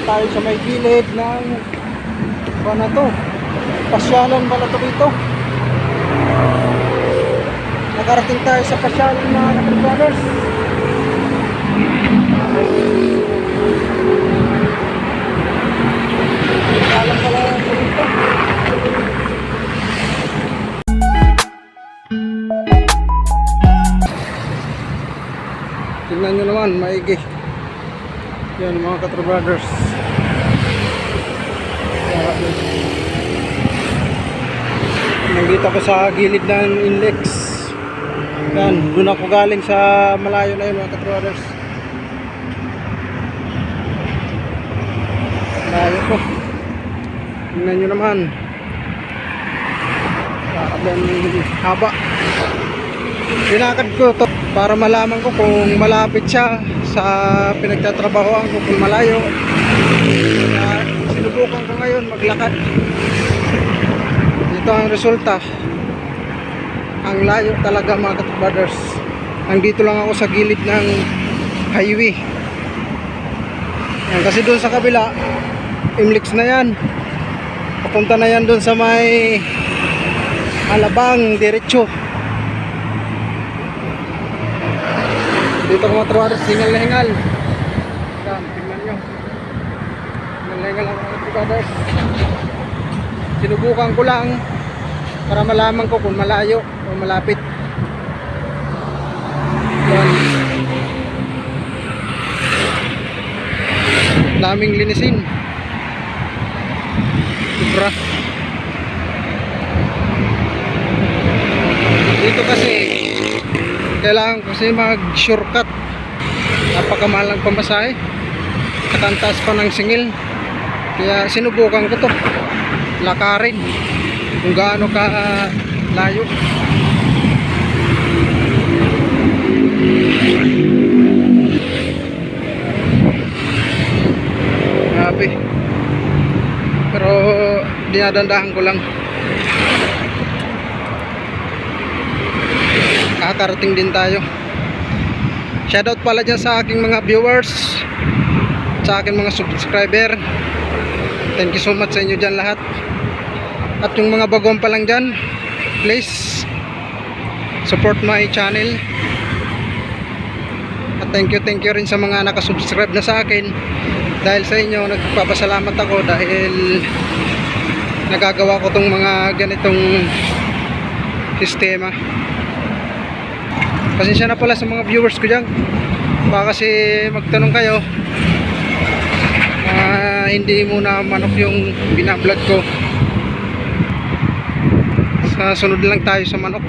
tayo sa may gilid ng ano to, pasyalan pala to dito. Nakarating tayo sa pasyalan mga brothers. Alam pala ito dito. Tingnan nyo naman, maigi. Yan mga Katro Brothers. Nandito ako sa gilid ng Inlex. Yan, doon ako galing sa malayo na yun mga Katro Brothers. Malayo ko. Tingnan nyo naman. Haba. Pinakad ko to para malaman ko kung malapit siya sa pinagtatrabahoan ko, kung malayo. Kaya sinubukan ko ngayon maglakad. Ito ang resulta. Ang layo talaga mga Katro Brothers. Nandito lang ako sa gilid ng highway. Yan, kasi doon sa kabila Inlex na yan. Papunta na yan doon sa may Alabang diretso. Dito mga Katro Brothers, hingal na hingal. Yan, tingnan nyo. Hingal na hingal ang mga Katro Brothers. Sinubukan ko lang para malaman ko kung malayo o malapit. Yan. Daming linisin. Sobra. Dito kasi kailangan ko kasi mag shortcut. Napakamahal ang pamasahe. Katantas pa ng singil. Kaya sinubukan ko to lakarin kung gaano ka layo. Grabe. Pero dinadandahan ko lang. Kakarating din tayo. Shoutout pala dyan sa aking mga viewers, sa aking mga subscriber. Thank you so much sa inyo dyan lahat. At yung mga bagong pa lang dyan, please support my channel. At thank you rin sa mga nakasubscribe na sa akin. Dahil sa inyo nagpapasalamat ako dahil nagagawa ko tong mga ganitong sistema. Pasensya na pala sa mga viewers ko dyan. Baka kasi magtanong kayo, hindi muna manok yung binablog ko. Sa sunod lang tayo sa manok.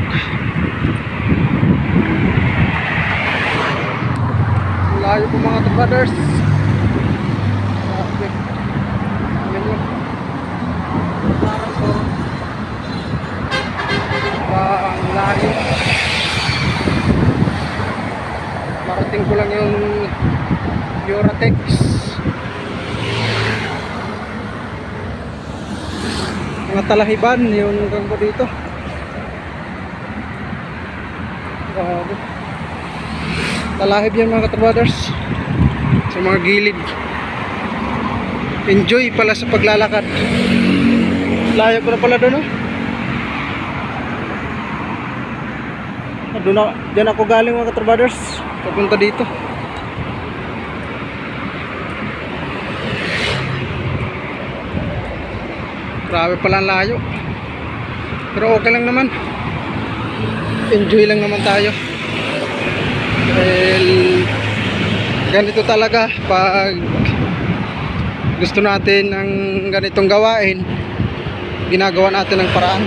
Layo po mga Katro Brothers. Ang layo. Marating ko lang yung Eurotex. Mga talahiban yung hanggang ko dito. Talahib yan mga Katro Brothers. Sa mga gilid. Enjoy pala sa paglalakad. Layo ko na pala doon, oh. Diyan ako galing mga Katro Brothers. Papunta dito. Grabe pala ang layo. Pero okay lang naman. Enjoy lang naman tayo. Dahil ganito talaga pag gusto natin ng ganitong gawain, ginagawa natin ng paraan.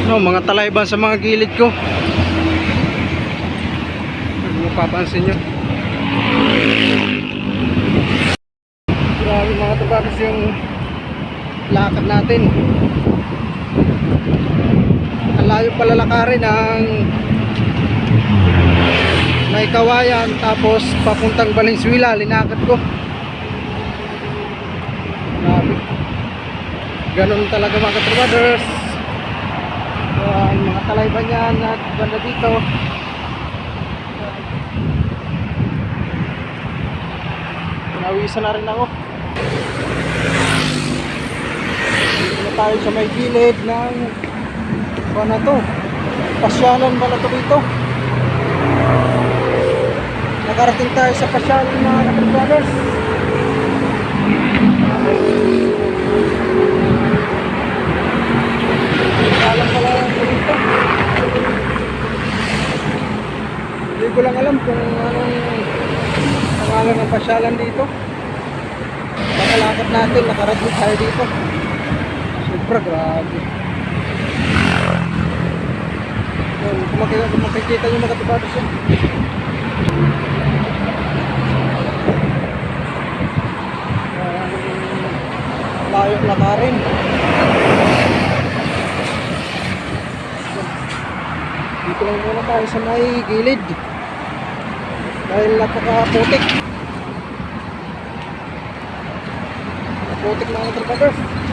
No, mga talayban sa mga gilid ko. Kung mapapansin nyo, grabe mga tabakis yung lakad natin. Ang layo pala lakarin ng may kawayan tapos papuntang Valenzuela. Linakad ko. Grabe. Ganun talaga mga Katro Brothers. Ang mga talayban yan at banda dito. Pinawisan na rin ako. Dito na tayo sa may gilid ng ano to? Pasyalan pala to dito. Nakarating tayo sa pasyalan mga Kapit Brothers. Alam pala ko dito. Hindi ko lang alam kung anong pangalan ng pasyalan dito. Nakalakad natin, nakarating tayo dito. Sobra, grabe. Kung makikita nyo mga Kapit Brothers yun. Layo lakarin. Dito lang muna tayo sa may gilid dahil napakaputik mga Kapit Brothers.